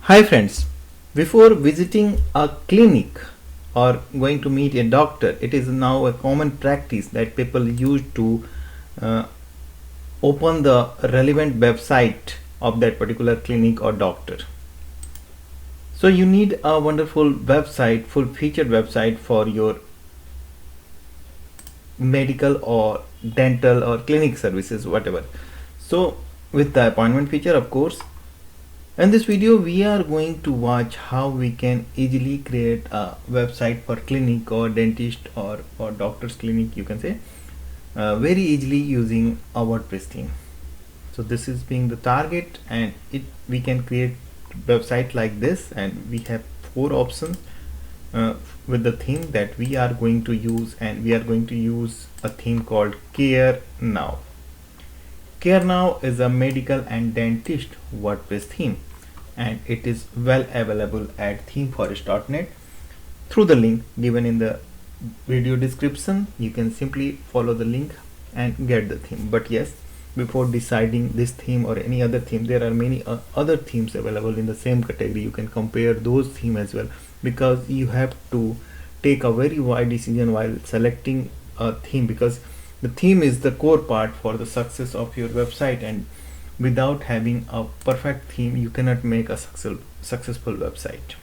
Hi friends, before visiting a clinic or going to meet a doctor, it is now a common practice that people use to uh, open the relevant website of that particular clinic or doctor. So you need a wonderful website, full featured website for your medical or dental or clinic services, whatever. So with the appointment feature, of course. In this video we are going to watch how we can easily create a website for clinic or dentist or doctor's clinic, you can say, very easily using a WordPress theme. So this is being the target, and we can create website like this, and we have 4 options with the theme that we are going to use, and we are going to use a theme called Carenow. Carenow is a medical and dentist WordPress theme, and it is well available at themeforest.net through the link given in the video description. You can simply follow the link and get the theme. But yes, before deciding this theme or any other theme, there are many other themes available in the same category. You can compare those themes as well, because you have to take a very wide decision while selecting a theme, because the theme is the core part for the success of your website, and without having a perfect theme you cannot make a successful website.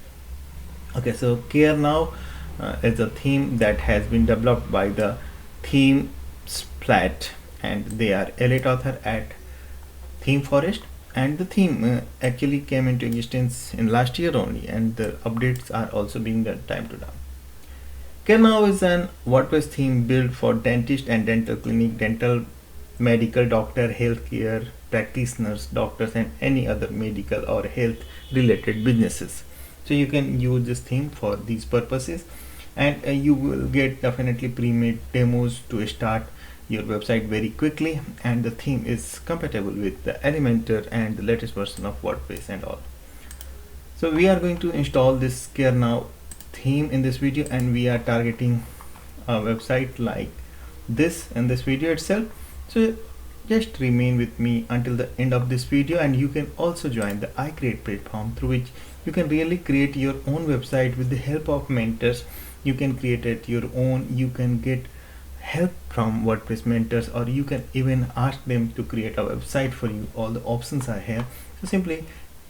Okay, so Carenow is a theme that has been developed by the Theme Splat, and they are elite author at Theme Forest, and the theme actually came into existence in last year only, and the updates are also being done time to time. Carenow is an WordPress theme built for dentist and dental clinic, dental, medical, doctor, healthcare practitioners, doctors, and any other medical or health related businesses. So you can use this theme for these purposes, and you will get definitely pre-made demos to start your website very quickly, and the theme is compatible with the Elementor and the latest version of WordPress and all. So we are going to install this Carenow theme in this video, and we are targeting a website like this in this video itself. So just remain with me until the end of this video, and you can also join the iCreate platform, through which you can really create your own website with the help of mentors. You can create it your own, you can get help from WordPress mentors, or you can even ask them to create a website for you. All the options are here. So simply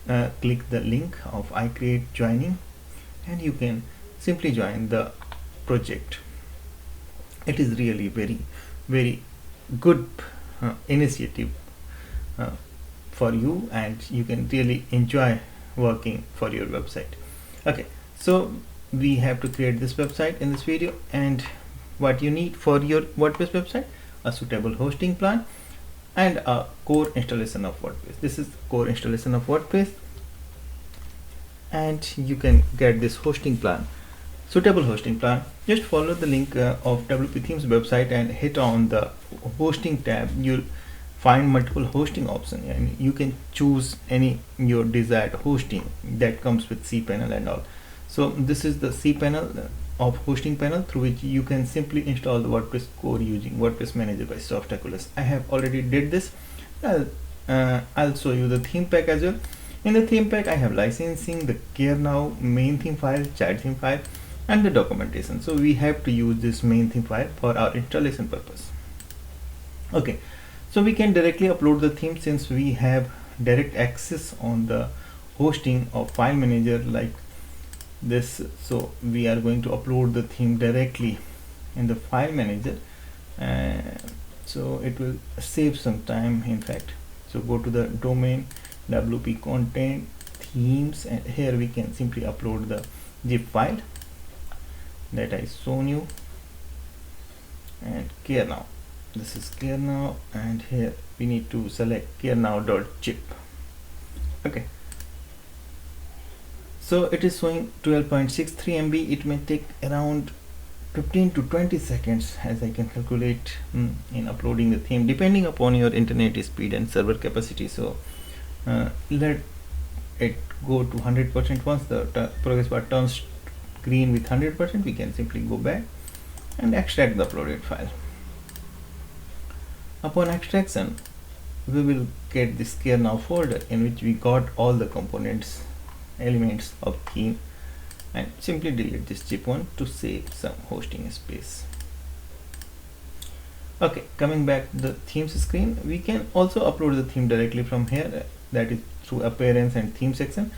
click the link of iCreate joining, and you can simply join the project. It is really very good initiative for you, and you can really enjoy working for your website. Okay, so we have to create this website in this video, and what you need for your WordPress website: a suitable hosting plan and a core installation of WordPress. This is core installation of WordPress, and you can get this hosting plan, suitable hosting plan. Just follow the link of WP Themes website and hit on the hosting tab. You'll find multiple hosting options, and you can choose any your desired hosting that comes with cPanel and all. So this is the cPanel of hosting panel, through which you can simply install the WordPress core using WordPress Manager by Softaculous. I have already did this. I'll show you the theme pack as well. In the theme pack I have licensing, the Carenow main theme file, child theme file, and the documentation. So we have to use this main theme file for our installation purpose. Okay, so we can directly upload the theme since we have direct access on the hosting of file manager like this. So we are going to upload the theme directly in the file manager, so it will save some time in fact. So go to the domain WP content themes, and here we can simply upload the zip file that I shown you, and Carenow. This is Carenow, and here we need to select carenow.zip. okay, so it is showing 12.63 MB. It may take around 15 to 20 seconds, as I can calculate in uploading the theme, depending upon your internet speed and server capacity. So let it go to 100%. Once the progress bar turns green with 100%, we can simply go back and extract the uploaded file. Upon extraction, we will get this Carenow folder in which we got all the components elements of theme, and simply delete this cheap one to save some hosting space. Okay, coming back to the themes screen, we can also upload the theme directly from here, that is through appearance and theme section.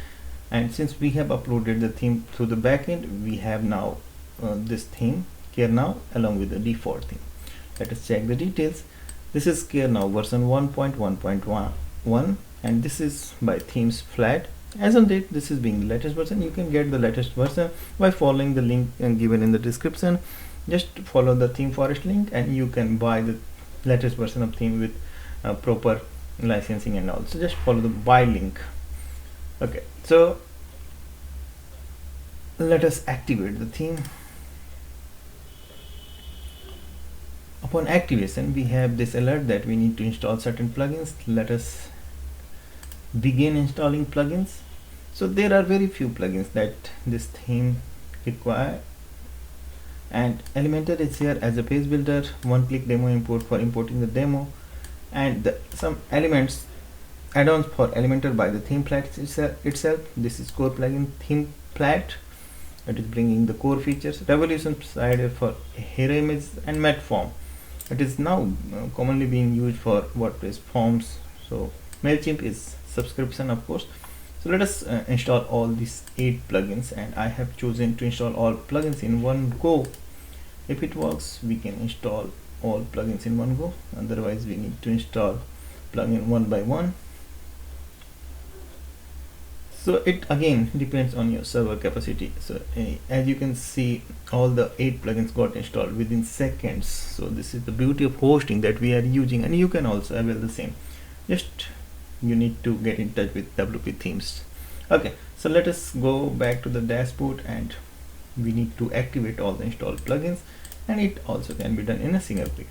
And since we have uploaded the theme through the backend, we have now this theme Carenow along with the default theme. Let us check the details. This is Carenow version 1.1.1 and this is by Themes Flat. As on date, this is being the latest version. You can get the latest version by following the link given in the description. Just follow the theme forest link and you can buy the latest version of theme with proper licensing and all. So just follow the buy link. Okay, so let us activate the theme. Upon activation, we have this alert that we need to install certain plugins. Let us begin installing plugins. So there are very few plugins that this theme require, and Elementor is here as a page builder, one-click demo import for importing the demo, and some elements add-ons for Elementor by the theme Flat itself. This is core plugin theme Flat. It is bringing the core features. Revolution slider for hero image and mat form. It is now commonly being used for WordPress forms. So MailChimp is subscription, of course. So let us install all these 8 plugins, and I have chosen to install all plugins in one go. If it works, we can install all plugins in one go. Otherwise, we need to install plugin one by one. So it again depends on your server capacity. So as you can see, all the 8 plugins got installed within seconds. So this is the beauty of hosting that we are using, and you can also avail the same. Just you need to get in touch with WP Themes. Okay, so let us go back to the dashboard, and we need to activate all the installed plugins, and it also can be done in a single click.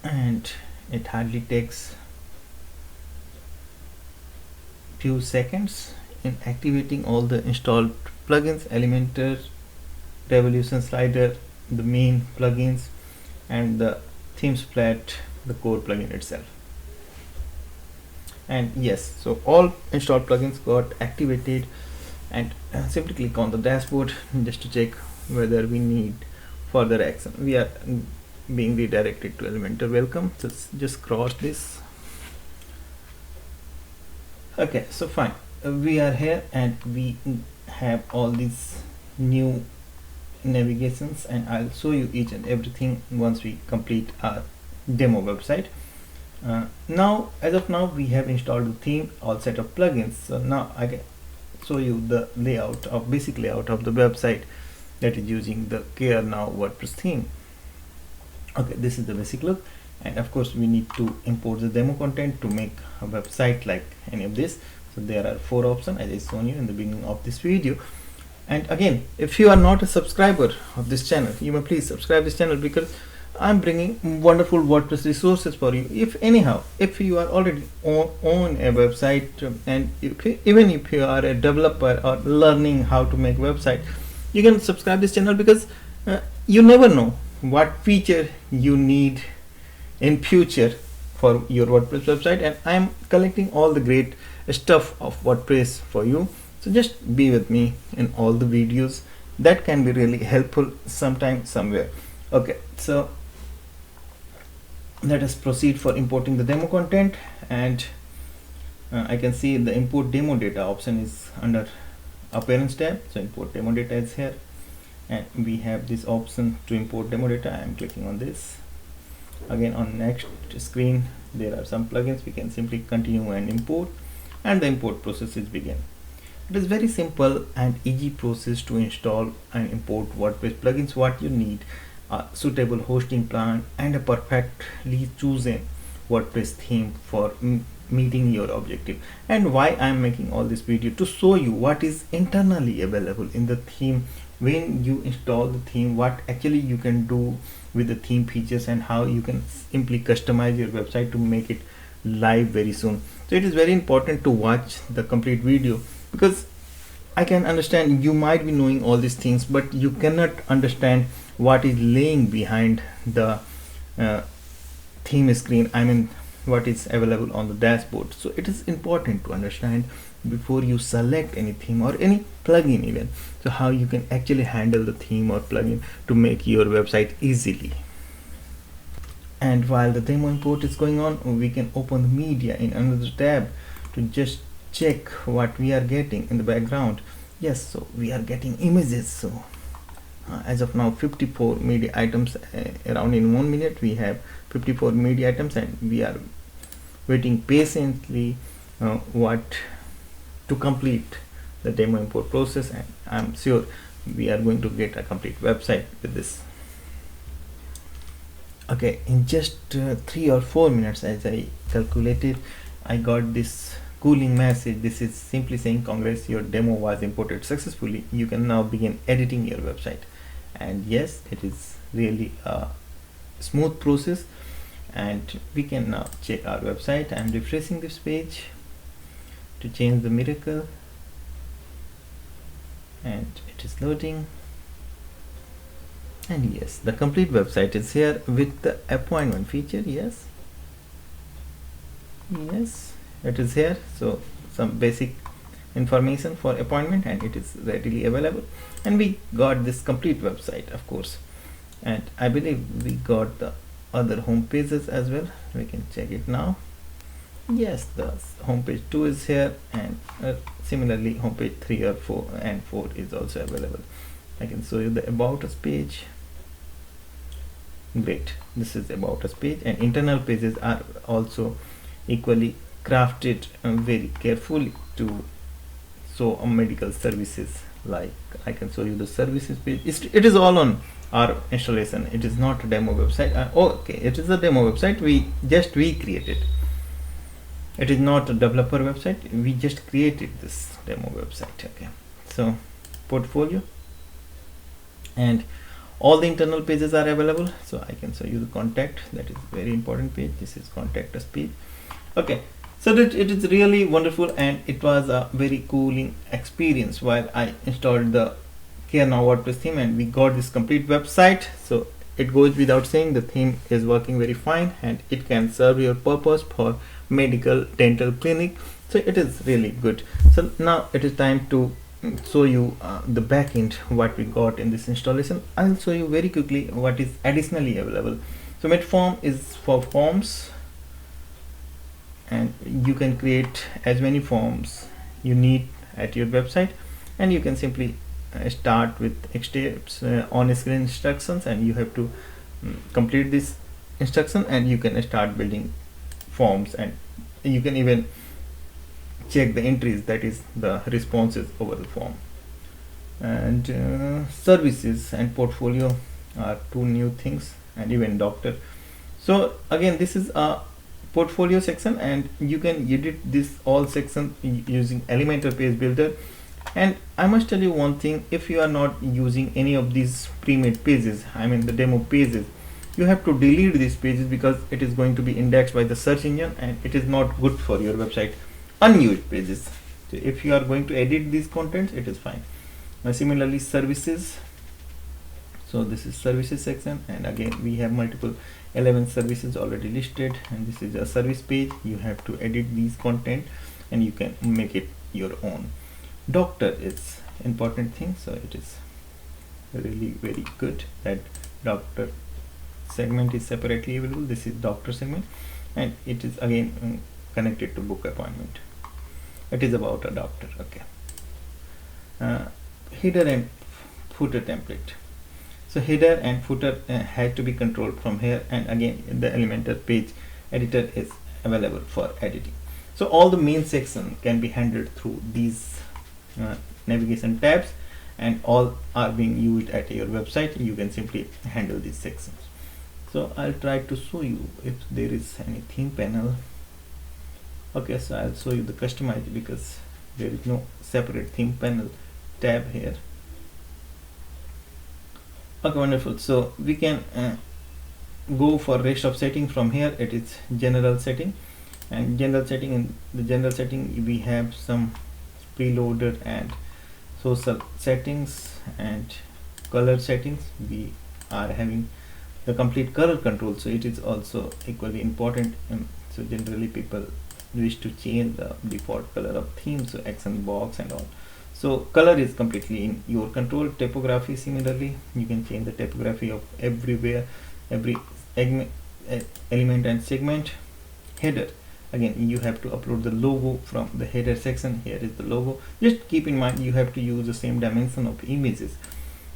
And it hardly takes few seconds in activating all the installed plugins: Elementor, Revolution slider, the main plugins, and the Themes Flat, the core plugin itself. And yes, so all installed plugins got activated, and simply click on the dashboard just to check whether we need further action. We are being redirected to Elementor welcome. So just cross this. Okay, so fine, we are here and we have all these new navigations, and I'll show you each and everything once we complete our demo website. Now, as of now, we have installed the theme, all set of plugins. So now I can show you the layout of basic layout of the website that is using the Carenow WordPress theme. Okay, this is the basic look, and of course we need to import the demo content to make a website like any of this. So there are 4 options as I shown you in the beginning of this video. And again, if you are not a subscriber of this channel, you may please subscribe this channel, because I'm bringing wonderful WordPress resources for you. If you are already on a website, and even if you are a developer or learning how to make website, you can subscribe this channel, because you never know what feature you need in future for your WordPress website, and I'm collecting all the great stuff of WordPress for you. So just be with me in all the videos. That can be really helpful sometime, somewhere. Okay, so let us proceed for importing the demo content, and I can see the import demo data option is under appearance tab. So import demo data is here, and we have this option to import demo data. I am clicking on this. Again, on next screen there are some plugins. We can simply continue and import, and the import process is begin. It is very simple and easy process to install and import WordPress plugins. What you need: a suitable hosting plan and a perfectly chosen WordPress theme for meeting your objective. And why I am making all this video, to show you what is internally available in the theme. When you install the theme, what actually you can do with the theme features, and how you can simply customize your website to make it live very soon. So it is very important to watch the complete video, because I can understand you might be knowing all these things, but you cannot understand what is laying behind the theme screen, I mean what is available on the dashboard. So it is important to understand before you select any theme or any plugin even, so how you can actually handle the theme or plugin to make your website easily. And while the demo import is going on, we can open the media in another tab to just check what we are getting in the background. Yes, so we are getting images. So as of now 54 media items, around in 1 minute we have 54 media items, and we are waiting patiently what to complete the demo import process, and I'm sure we are going to get a complete website with this. Okay, in just 3 or 4 minutes, as I calculated, I got this cooling message. This is simply saying congrats, your demo was imported successfully, you can now begin editing your website. And yes, it is really a smooth process, and we can now check our website. I'm refreshing this page to change the miracle, and it is loading. And yes, the complete website is here with the appointment feature. Yes, it is here. So some basic information for appointment, and it is readily available, and we got this complete website, of course. And I believe we got the other home pages as well. We can check it now. Yes, the home page 2 is here, and similarly home page 3 or 4 and 4 is also available. I can show you the about us page. Great, this is about us page, and internal pages are also equally crafted very carefully to show medical services. Like I can show you the services page. It is all on our installation. It is not a demo website. Okay, it is a demo website. We just recreated. It is not a developer website. We just created this demo website. Okay, so portfolio, and all the internal pages are available. So I can show you the contact. That is very important page. This is contact us page. Okay, so that it is really wonderful, and it was a very cooling experience while I installed the Carenow WordPress theme, and we got this complete website. So it goes without saying the theme is working very fine, and it can serve your purpose for medical dental clinic. So it is really good. So now it is time to show you the backend what we got in this installation. I'll show you very quickly what is additionally available. So Medform is for forms, and you can create as many forms you need at your website, and you can simply start with steps on-screen instructions, and you have to complete this instruction, and you can start building forms, and you can even check the entries, that is the responses over the form. And services and portfolio are two new things, and even doctor. So again, this is a portfolio section, and you can edit this all section using Elementor page builder. And I must tell you one thing, if you are not using any of these pre-made pages, I mean the demo pages, you have to delete these pages, because it is going to be indexed by the search engine, and it is not good for your website. Unused pages, so if you are going to edit these contents, it is fine. Similarly services, so this is services section, and again we have multiple 11 services already listed, and this is a service page. You have to edit these content, and you can make it your own. Doctor is important thing, so it is really very good that doctor segment is separately available. This is doctor segment, and it is again connected to book appointment. It is about a doctor. Okay, header and footer template. So header and footer had to be controlled from here, and again the Elementor page editor is available for editing. So all the main section can be handled through these navigation tabs, and all are being used at your website. You can simply handle these sections. So I'll try to show you if there is any theme panel. Okay, so I'll show you the customize, because there is no separate theme panel tab here. Okay, wonderful. So we can go for rest of setting from here. It is general setting, and general setting, in the general setting we have some preloader and social settings and color settings. We are having the complete color control, so it is also equally important. So generally people wish to change the default color of theme, so accent box and all. So color is completely in your control. Typography, similarly, you can change the typography of everywhere, every element and segment. Header, again you have to upload the logo from the header section. Here is the logo. Just keep in mind you have to use the same dimension of images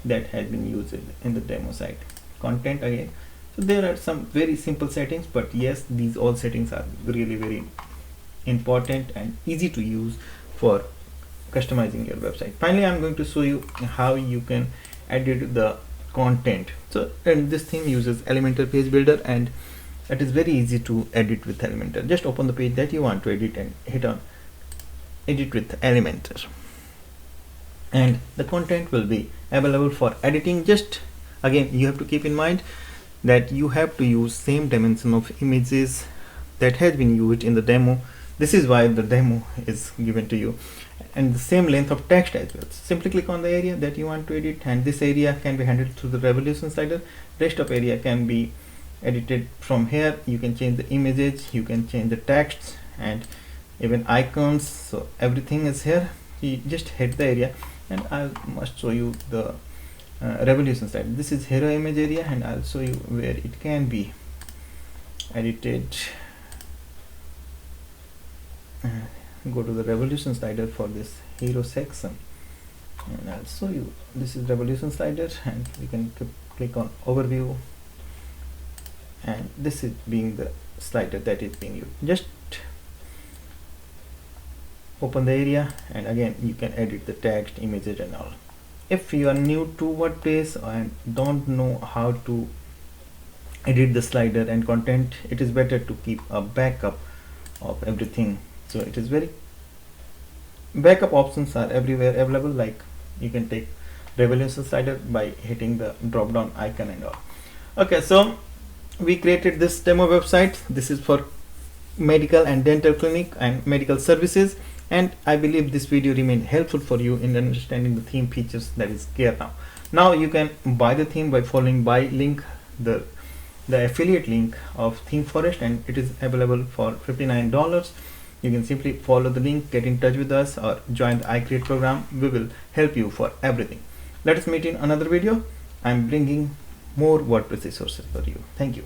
that has been used in the demo site. Content, again, so there are some very simple settings, but yes, these all settings are really very important and easy to use for customizing your website. Finally, I'm going to show you how you can edit the content. So, and this theme uses Elementor page builder, and it is very easy to edit with Elementor. Just open the page that you want to edit and hit on edit with Elementor, and the content will be available for editing. Just again, you have to keep in mind that you have to use same dimension of images that has been used in the demo. This is why the demo is given to you, and the same length of text as well. Simply click on the area that you want to edit, and this area can be handled through the revolution slider. Rest of area can be edited from here. You can change the images, you can change the text and even icons, so everything is here. You just hit the area, and I must show you the revolution slider. This is hero image area, and I'll show you where it can be edited. Go to the revolution slider for this hero section, and I'll show you. This is revolution slider, and you can click on overview, and this is being the slider that is being used. Just open the area, and again you can edit the text, images and all. If you are new to WordPress and don't know how to edit the slider and content, it is better to keep a backup of everything. So it is very, backup options are everywhere available. Like you can take revolution slider by hitting the drop down icon and all. Okay, so we created this demo website. This is for medical and dental clinic and medical services, and I believe this video remained helpful for you in understanding the theme features, that is Carenow. Now you can buy the theme by following buy link, the affiliate link of Theme Forest, and it is available for $59. You can simply follow the link, get in touch with us, or join the iCreate program. We will help you for everything. Let us meet in another video. I'm bringing more WordPress resources for you. Thank you.